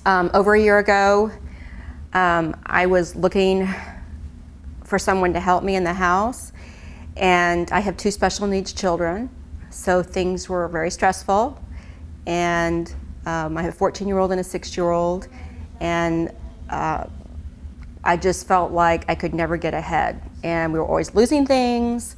Over a year ago, I was looking for someone to help me in the house, and I have 2 special needs children, so things were very stressful, and I have a 14-year-old and a 6-year-old, and I just felt like I could never get ahead, and we were always losing things.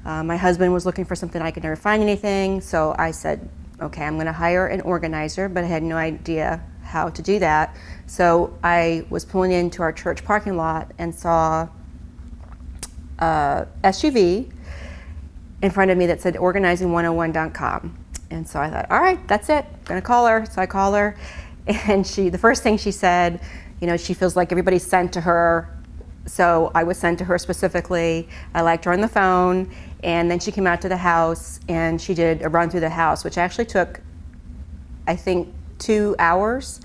My husband was looking for something, I could never find anything, so I said, okay, I'm going to hire an organizer, but I had no idea how to do that. So I was pulling into our church parking lot and saw a SUV in front of me that said organizing101.com. And so I thought, all right, that's it, I'm going to call her. So I call her, and the first thing she said, she feels like everybody's sent to her. So I was sent to her specifically. I liked her on the phone, and then she came out to the house and she did a run through the house, which actually took, I think, 2 hours.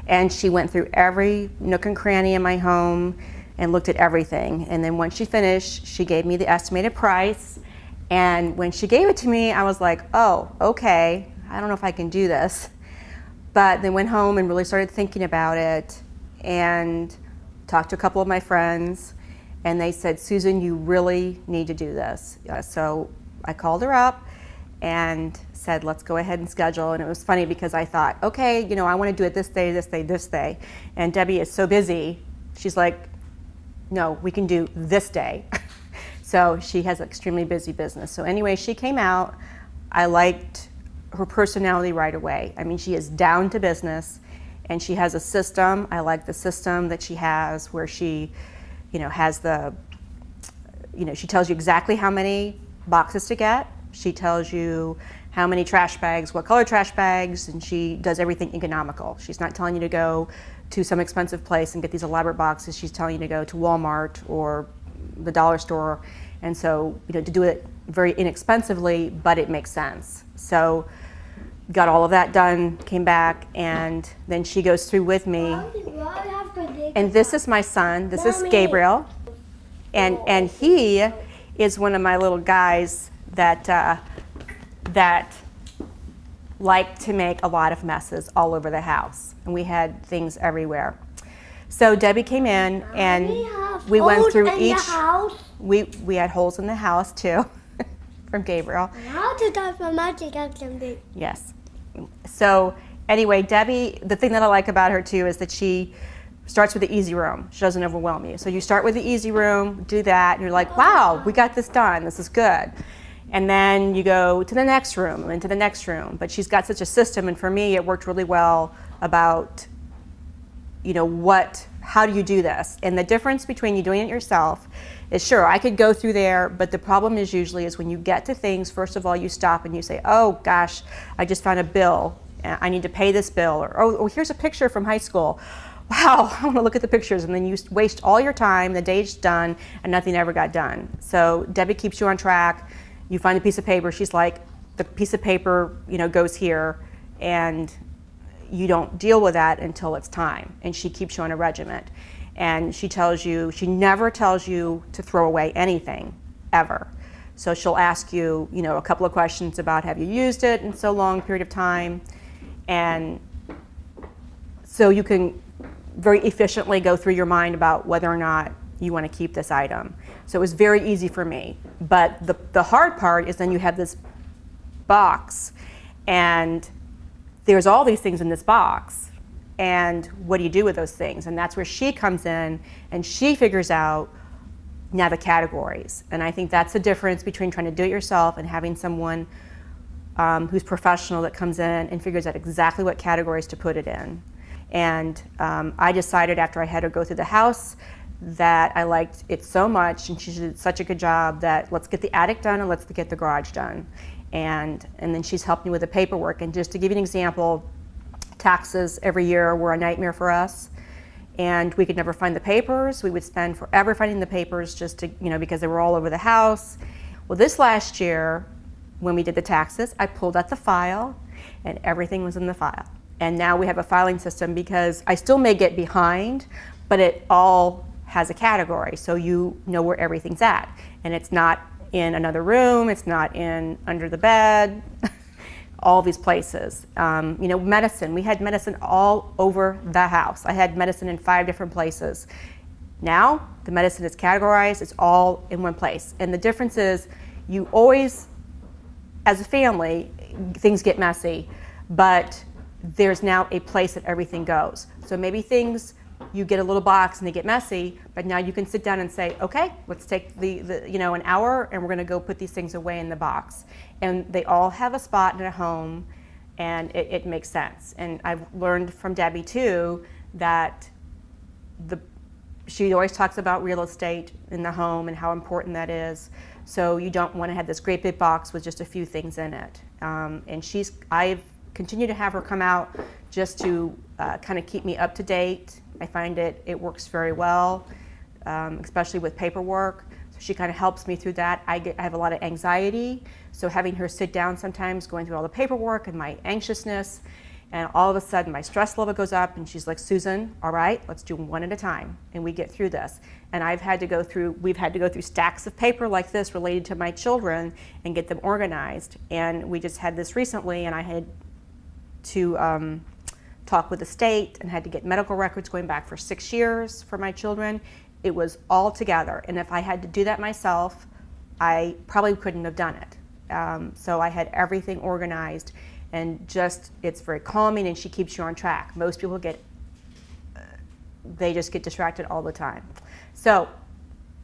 And she went through every nook and cranny in my home and looked at everything. And then once she finished, she gave me the estimated price. And when she gave it to me, I was like, oh, okay, I don't know if I can do this. But then went home and really started thinking about it and talked to a couple of my friends, and they said, Susan, you really need to do this. So I called her up and said, let's go ahead and schedule. And it was funny because I thought, okay, I want to do it this day, this day, this day. And Debbie is so busy. She's like, no, we can do this day. So she has an extremely busy business. So anyway, she came out. I liked her personality right away. I mean, she is down to business. And she has a system. I like the system that she has where she, has she tells you exactly how many boxes to get. She tells you how many trash bags, what color trash bags, and she does everything economical. She's not telling you to go to some expensive place and get these elaborate boxes. She's telling you to go to Walmart or the dollar store. And so, to do it very inexpensively, but it makes sense. So, got all of that done, came back, and then she goes through with me. And this is my son, this is Gabriel. And he is one of my little guys that like to make a lot of messes all over the house. And we had things everywhere. So Debbie came in and we went through each, we had holes in the house too, from Gabriel. Yes. So anyway, Debbie, the thing that I like about her too is that she starts with the easy room. She doesn't overwhelm you. So you start with the easy room, do that, and you're like, wow, we got this done. This is good. And then you go to the next room and to the next room. But she's got such a system, and for me, it worked really well about, how do you do this? And the difference between you doing it yourself is, sure, I could go through there, but the problem is usually when you get to things, first of all, you stop and you say, oh gosh, I just found a bill. I need to pay this bill. Or, oh, here's a picture from high school. Wow, I want to look at the pictures. And then you waste all your time, the day's done, and nothing ever got done. So Debbie keeps you on track. You find a piece of paper. She's like, the piece of paper, goes here, and you don't deal with that until it's time. And she keeps you on a regiment. And she never tells you to throw away anything, ever. So she'll ask you, a couple of questions about, have you used it in so long a period of time? And so you can very efficiently go through your mind about whether or not you want to keep this item. So it was very easy for me. But the hard part is then you have this box, and there's all these things in this box, and what do you do with those things? And that's where she comes in, and she figures out now the categories. And I think that's the difference between trying to do it yourself and having someone who's professional that comes in and figures out exactly what categories to put it in. And I decided after I had her go through the house that I liked it so much, and she did such a good job, that let's get the attic done and let's get the garage done. And then she's helped me with the paperwork. And just to give you an example, taxes every year were a nightmare for us. And we could never find the papers. We would spend forever finding the papers just to, because they were all over the house. Well, this last year, when we did the taxes, I pulled out the file and everything was in the file. And now we have a filing system, because I still may get behind, but it all has a category. So you know where everything's at. And it's not in another room, it's not in under the bed, all these places. Medicine. We had medicine all over the house. I had medicine in 5 different places. Now, the medicine is categorized, it's all in one place. And the difference is, you always, as a family, things get messy, but there's now a place that everything goes. So maybe things, you get a little box and they get messy, but now you can sit down and say, okay, let's take an hour and we're gonna go put these things away in the box. And they all have a spot in a home, and it makes sense. And I've learned from Debbie too that she always talks about real estate in the home and how important that is. So you don't want to have this great big box with just a few things in it. And I've continued to have her come out just to kind of keep me up to date. I find it works very well, especially with paperwork. So she kind of helps me through that. I have a lot of anxiety, so having her sit down sometimes, going through all the paperwork and my anxiousness, and all of a sudden my stress level goes up, and she's like, Susan, all right, let's do one at a time, and we get through this. And we've had to go through stacks of paper like this related to my children and get them organized. And we just had this recently, and I had to talk with the state and had to get medical records going back for 6 years for my children. It was all together, and if I had to do that myself, I probably couldn't have done it. So I had everything organized. And it's very calming, and she keeps you on track. Most people they just get distracted all the time. So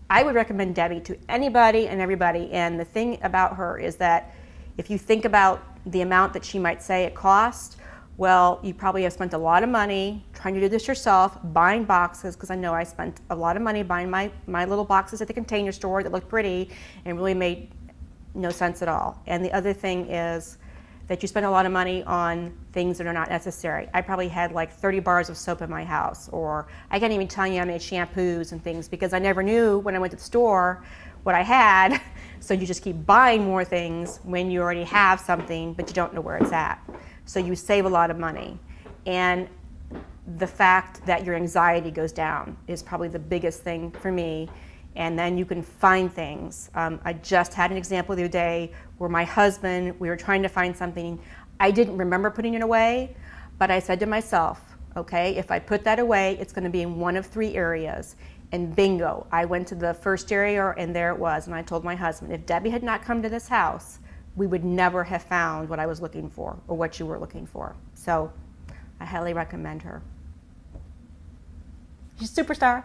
I would recommend Debbie to anybody and everybody. And the thing about her is that if you think about the amount that she might say it cost, well, you probably have spent a lot of money trying to do this yourself, buying boxes, because I know I spent a lot of money buying my little boxes at the Container Store that looked pretty and really made no sense at all. And the other thing is that you spend a lot of money on things that are not necessary. I probably had like 30 bars of soap in my house, or I can't even tell you how many shampoos and things, because I never knew when I went to the store what I had. So you just keep buying more things when you already have something, but you don't know where it's at. So you save a lot of money. And the fact that your anxiety goes down is probably the biggest thing for me. And then you can find things. I just had an example the other day where my husband, we were trying to find something. I didn't remember putting it away, but I said to myself, okay, if I put that away, it's gonna be in one of 3 areas. And bingo, I went to the first area and there it was. And I told my husband, if Debbie had not come to this house, we would never have found what I was looking for or what you were looking for. So I highly recommend her. She's a superstar.